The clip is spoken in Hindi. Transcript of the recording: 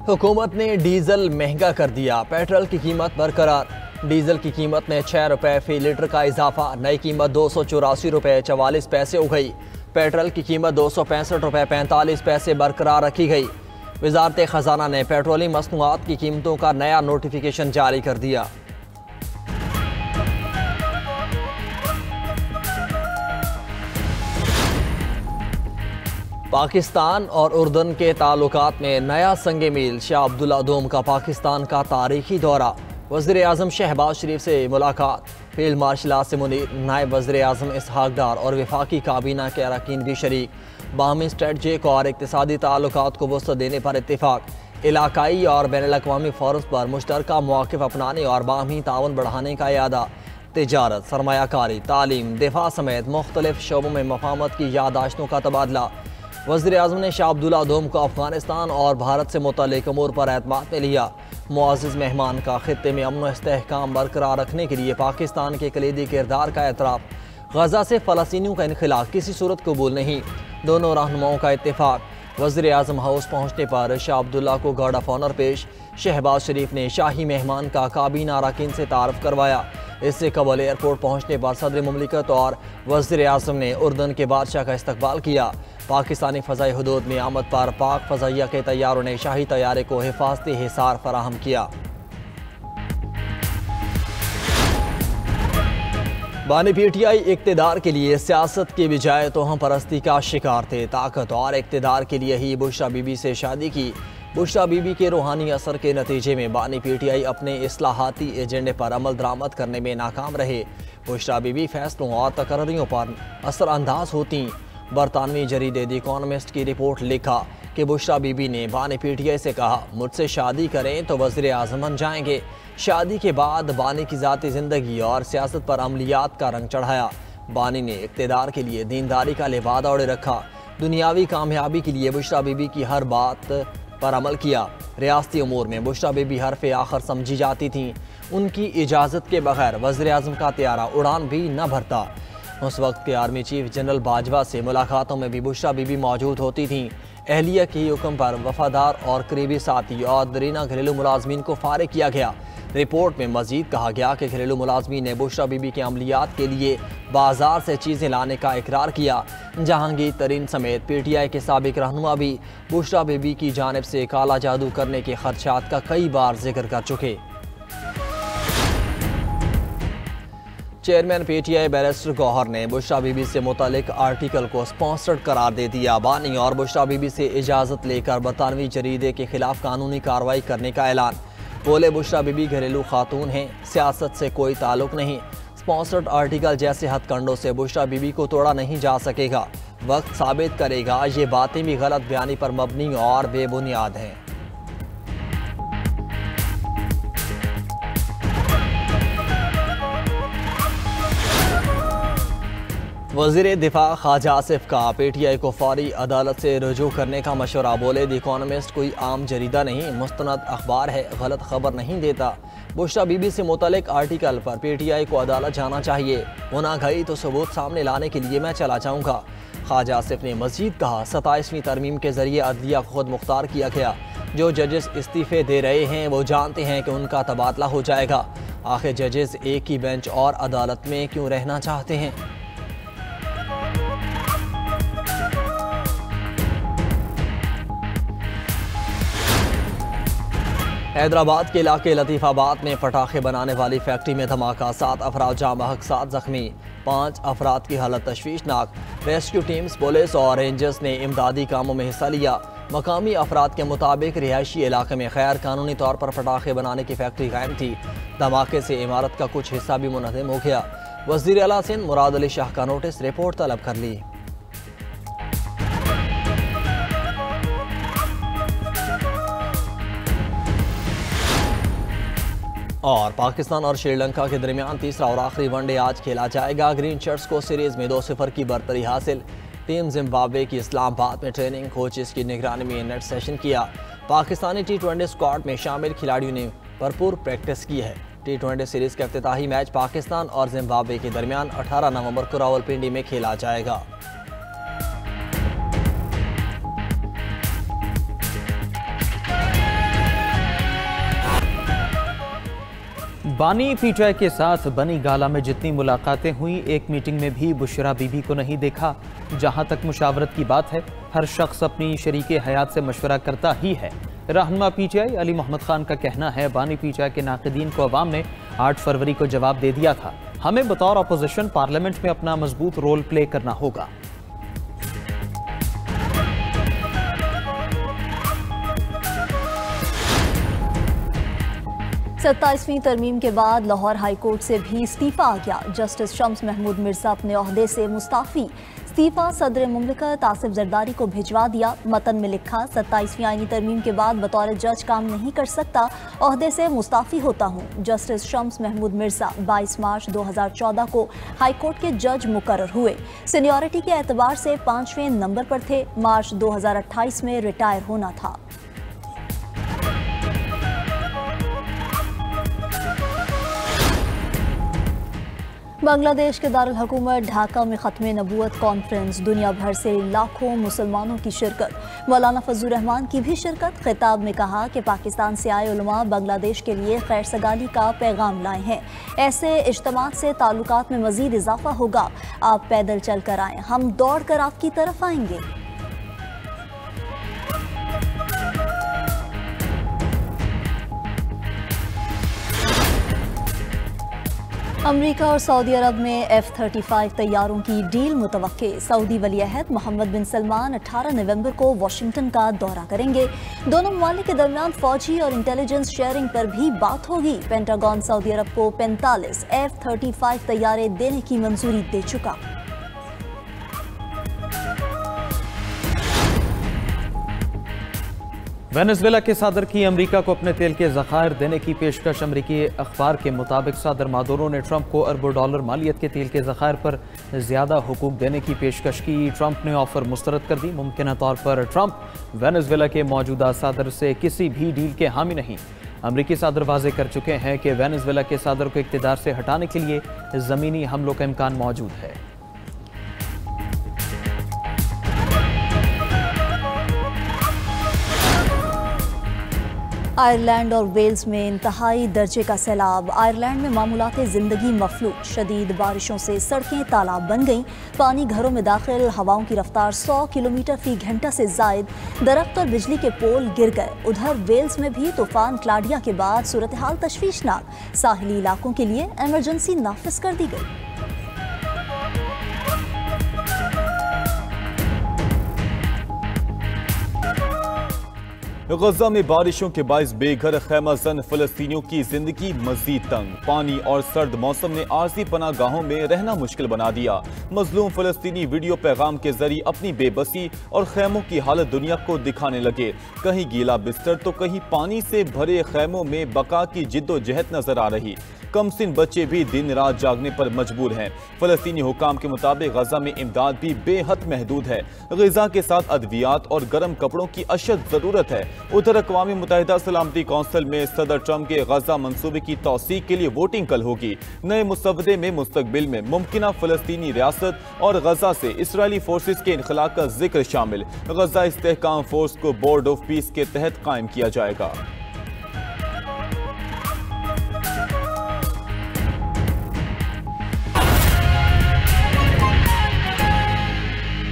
हुकूमत ने डीजल महंगा कर दिया, पेट्रोल की कीमत बरकरार। डीजल की कीमत में 6 रुपये फी लीटर का इजाफा, नई कीमत 284 रुपये 44 पैसे हो गई। पेट्रोल की कीमत 265 रुपये 45 पैसे बरकरार रखी गई। वजारत खजाना ने पेट्रोलियम मसनूआत की कीमतों का नया नोटिफिकेशन जारी कर दिया। पाकिस्तान और उर्दन के ताल्लुकात में नया संगे मील, शाह अब्दुल्ला दोम का पाकिस्तान का तारीखी दौरा। वज़ीर आज़म शहबाज शरीफ से मुलाकात, फील्ड मार्शल आसिम मुनीर, नायब वज़ीर आज़म इसहाक डार और वफाकी काबीना के अरकान भी शरीक। बाहमी स्ट्रेटजिक और इक़्तिसादी ताल्लुकात को वसअत देने पर इत्तेफाक। इलाकाई और बैनुल-अक़वामी फ़ोरम्स पर मुश्तरका मौक़िफ़ अपनाने और बाहमी ताउन बढ़ाने का इरादा। तिजारत, सरमायाकारी, तालीम, दिफा समेत मुख्तलिफ शोबों में मफाहमत की याददाश्तों का तबादला। वज़ीर आज़म ने शाह अब्दुल्ला दोम को अफ़गानिस्तान और भारत से मुतल्लिक़ अमूर पर एतमाद में लिया। मुअज़्ज़िज़ मेहमान का ख़ित्ते में अमन व इस्तेहकाम बरकरार रखने के लिए पाकिस्तान के कलीदी किरदार का एतराफ़। गज़ा से फ़लस्तीनियों का इनखिला किसी सूरत कबूल नहीं, दोनों रहनुमाओं का इत्तेफाक। वज़ीर आज़म हाउस पहुँचने पर शाह अब्दुल्ला को गार्ड ऑफ ऑनर पेश। शहबाज शरीफ ने शाही मेहमान का काबीना अरकान से तारुफ़ करवाया। इससे कबल एयरपोर्ट पहुँचने पर सदर मुमलिकत और वज़ीर आज़म ने उर्दन के बादशाह का इस्तकबाल किया। पाकिस्तानी फ़ज़ाई हुदूद में आमद पर पाक फ़ज़ाइया के तैयारों ने शाही तैयारे को हिफाजती हिसार फराहम किया। बानी पीटीआई इक़्तिदार के लिए सियासत के बजाय तोहम परस्ती का शिकार थे। ताकत और इक़्तिदार के लिए ही बुशरा बीबी से शादी की। बुशरा बीबी के रूहानी असर के नतीजे में बानी पीटीआई अपने इस्लाहाती एजेंडे पर अमल दरामद करने में नाकाम रहे। बुशरा बीबी फैसलों और तकर्रियों पर असरअंदाज होती। बरतानवी जरीदे द इकोनॉमिस्ट की रिपोर्ट लिखा कि बुशरा बीबी ने बानी पीटीआई से कहा, मुझसे शादी करें तो वज़ीर आज़म बन जाएंगे। शादी के बाद बानी की ज़ाती ज़िंदगी और सियासत पर अमलियात का रंग चढ़ाया। बानी ने इक़्तिदार के लिए दीनदारी का लिबादा ओढ़े रखा। दुनियावी कामयाबी के लिए बुशरा बीबी की हर बात पर अमल किया। रियासती उमूर में बुशरा बीबी हरफ़े आखिर समझी जाती थीं। उनकी इजाज़त के बगैर वज़ीर आज़म का त्यारा उड़ान भी न भरता। उस वक्त के आर्मी चीफ जनरल बाजवा से मुलाकातों में भी बुशरा बीबी मौजूद होती थीं। अहलिया के हुक्म पर वफादार और करीबी साथी और दरीना घरेलू मुलाजमीन को फारिग किया गया। रिपोर्ट में मजीद कहा गया कि घरेलू मुलाजमीन ने बुशरा बीबी के अमलियात के लिए बाजार से चीज़ें लाने का इकरार किया। जहांगीर तरीन समेत पीटीआई के साबिक रहनुमा भी बुशरा बीबी की जानिब से काला जादू करने के खदशात का कई बार जिक्र कर चुके। चेयरमैन पीटीआई बैरिस्टर गौहर ने बुशरा बीबी से मुतालिक आर्टिकल को स्पॉन्सर्ड करार दे दिया। बानी और बुशरा बीबी से इजाज़त लेकर बरतानवी जरीदे के खिलाफ कानूनी कार्रवाई करने का ऐलान। बोले, बुशरा बीबी घरेलू खातून हैं, सियासत से कोई ताल्लुक नहीं। स्पॉन्सर्ड आर्टिकल जैसे हथकंडों से बुशरा बीबी को तोड़ा नहीं जा सकेगा। वक्त साबित करेगा ये बातें भी गलत बयानी पर मबनी और बेबुनियाद हैं। वज़ीर दिफा ख्वाजा आसिफ का पीटीआई को फौरी अदालत से रुजू करने का मशवरा। बोले, द इकोनॉमिस्ट कोई आम जरीदा नहीं, मुस्तनद अखबार है, गलत खबर नहीं देता। बुशरा बीबी से मुतल्लिक आर्टिकल पर पीटीआई को अदालत जाना चाहिए। वो ना गई तो सबूत सामने लाने के लिए मैं चला जाऊँगा। ख्वाजा आसिफ ने मजीद कहा, 27वीं तरमीम के जरिए अदलिया को खुद मुख्तार किया गया। जो जजेस इस्तीफ़े दे रहे हैं वो जानते हैं कि उनका तबादला हो जाएगा। आखिर जजेस एक ही बेंच और अदालत में क्यों रहना चाहते हैं? हैदराबाद के इलाके लतीफ़ाबाद में पटाखे बनाने वाली फैक्ट्री में धमाका, 7 अफराद जाँ बहक, 7 जख्मी, 5 अफराद की हालत तशवीशनाक। रेस्क्यू टीम्स, पुलिस और रेंजर्स ने इमदादी कामों में हिस्सा लिया। मकामी अफराद के मुताबिक रिहायशी इलाके में गैर कानूनी तौर पर पटाखे बनाने की फैक्ट्री कायम थी। धमाके से इमारत का कुछ हिस्सा भी मुनहदम हो गया। वज़ीर आला सिंध मुराद अली शाह का नोटिस, रिपोर्ट तलब कर ली। और पाकिस्तान और श्रीलंका के दरमियान तीसरा और आखिरी वनडे आज खेला जाएगा। ग्रीन शर्ट्स को सीरीज में 2-0 की बरतरी हासिल। टीम जिम्बाब्वे की इस्लामाबाद में ट्रेनिंग कोचेस की निगरानी में नेट सेशन किया। पाकिस्तानी T20 स्क्वाड में शामिल खिलाड़ियों ने भरपूर प्रैक्टिस की है। T20 सीरीज का इफ्तिताही मैच पाकिस्तान और जिम्बाब्वे के दरमियान 18 नवंबर को रावलपिंडी में खेला जाएगा। बानी पीटीआई के साथ बनी गाला में जितनी मुलाकातें हुई, एक मीटिंग में भी बुशरा बीबी को नहीं देखा। जहां तक मुशावरत की बात है, हर शख्स अपनी शरीके हयात से मशवरा करता ही है। रहनुमा पीटीआई अली मोहम्मद खान का कहना है, बानी पीटीआई के नाक़िदीन को अवाम ने 8 फरवरी को जवाब दे दिया था। हमें बतौर अपोजिशन पार्लियामेंट में अपना मजबूत रोल प्ले करना होगा। 27वीं तरमीम के बाद लाहौर हाई कोर्ट से भी इस्तीफा आ गया। जस्टिस शम्स महमूद मिर्जा अपने ओहदे से मुस्ताफी। इस्तीफा सदर मुमलिकत आसिफ जरदारी को भिजवा दिया। मतन में लिखा, 27वीं आईनी तरमीम के बाद बतौर जज काम नहीं कर सकता, ओहदे से मुस्ताफी होता हूँ। जस्टिस शम्स महमूद मिर्जा 22 मार्च 2014 को हाई कोर्ट के जज मुकर्रर हुए। सीनियरिटी के एतबार से 5वें नंबर पर थे। मार्च 2028 में रिटायर होना था। बांग्लादेश के दारुल हुकूमत ढाका में ख़त्म नबूवत कॉन्फ्रेंस, दुनिया भर से लाखों मुसलमानों की शिरकत। मौलाना फजलुर रहमान की भी शिरकत। खिताब में कहा कि पाकिस्तान से आए उलमा बांग्लादेश के लिए खैर सगाली का पैगाम लाए हैं। ऐसे इज्तिमात से ताल्लुकात में मजीद इजाफा होगा। आप पैदल चल कर आएँ, हम दौड़ कर आपकी तरफ आएंगे। अमरीका और सऊदी अरब में F-35 तैयारों की डील मुतवक्के। सऊदी वली-अहद मोहम्मद बिन सलमान 18 नवंबर को वाशिंगटन का दौरा करेंगे। दोनों ममालिक के दरमियान फौजी और इंटेलिजेंस शेयरिंग पर भी बात होगी। पेंटागन सऊदी अरब को 45 F-35 तैयारे देने की मंजूरी दे चुका। वेनेजुएला के सदर की अमेरिका को अपने तेल के ज़खायर देने की पेशकश। अमेरिकी अखबार के मुताबिक सदर मादुरो ने ट्रंप को अरबों डॉलर मालियत के तेल के ज़खायर पर ज़्यादा हुकूक देने की पेशकश की। ट्रंप ने ऑफर मुस्तरद कर दी। मुमकिन तौर पर ट्रंप वेनेजुएला के मौजूदा सदर से किसी भी डील के हामी नहीं। अमेरिकी सदर वाज़े कर चुके हैं कि वेनेजुएला के सदर को इक़्तिदार से हटाने के लिए ज़मीनी हमलों का इम्कान मौजूद है। आयरलैंड और वेल्स में इंतहाई दर्जे का सैलाब। आयरलैंड में मामूलात ज़िंदगी मफलूज। शदीद बारिशों से सड़कें तालाब बन गईं। पानी घरों में दाखिल। हवाओं की रफ्तार 100 किलोमीटर फी घंटा से जायद। दरख्त और बिजली के पोल गिर गए। उधर वेल्स में भी तूफान क्लाडिया के बाद सूरत हाल तशवीशनाक। साहिली इलाकों के लिए एमरजेंसी नाफिज कर दी गई। गजा में बारिशों के बाइस बेघर खैमा जन फलस्तीनियों की जिंदगी मजीद तंग। पानी और सर्द मौसम ने आरजी पनाह गाहों में रहना मुश्किल बना दिया। मजलूम फलस्तीनी वीडियो पैगाम के जरिए अपनी बेबसी और खैमों की हालत दुनिया को दिखाने लगे। कहीं गीला बिस्तर तो कहीं पानी से भरे खैमों में बका की जिद्दोजहद नजर आ रही। कमसिन बच्चे भी दिन रात जागने पर मजबूर हैं। फलस्तीनी हुकाम के मुताबिक गजा में इमदाद भी बेहद महदूद है। ग़िज़ा के साथ अद्वियात और गर्म कपड़ों की अशद ज़रूरत है। उधर अक़वाम मुत्तहिदा सलामती कौंसिल में सदर ट्रंप के गजा मंसूबे की तौसीक के लिए वोटिंग कल होगी। नए मुसवदे में मुस्तकबिल में मुमकिना फलस्तीनी रियासत और गजा से इसराइली फोर्सेस के इनखला का जिक्र शामिल। गजा इस्तेहकाम फोर्स को बोर्ड ऑफ पीस के तहत कायम किया जाएगा।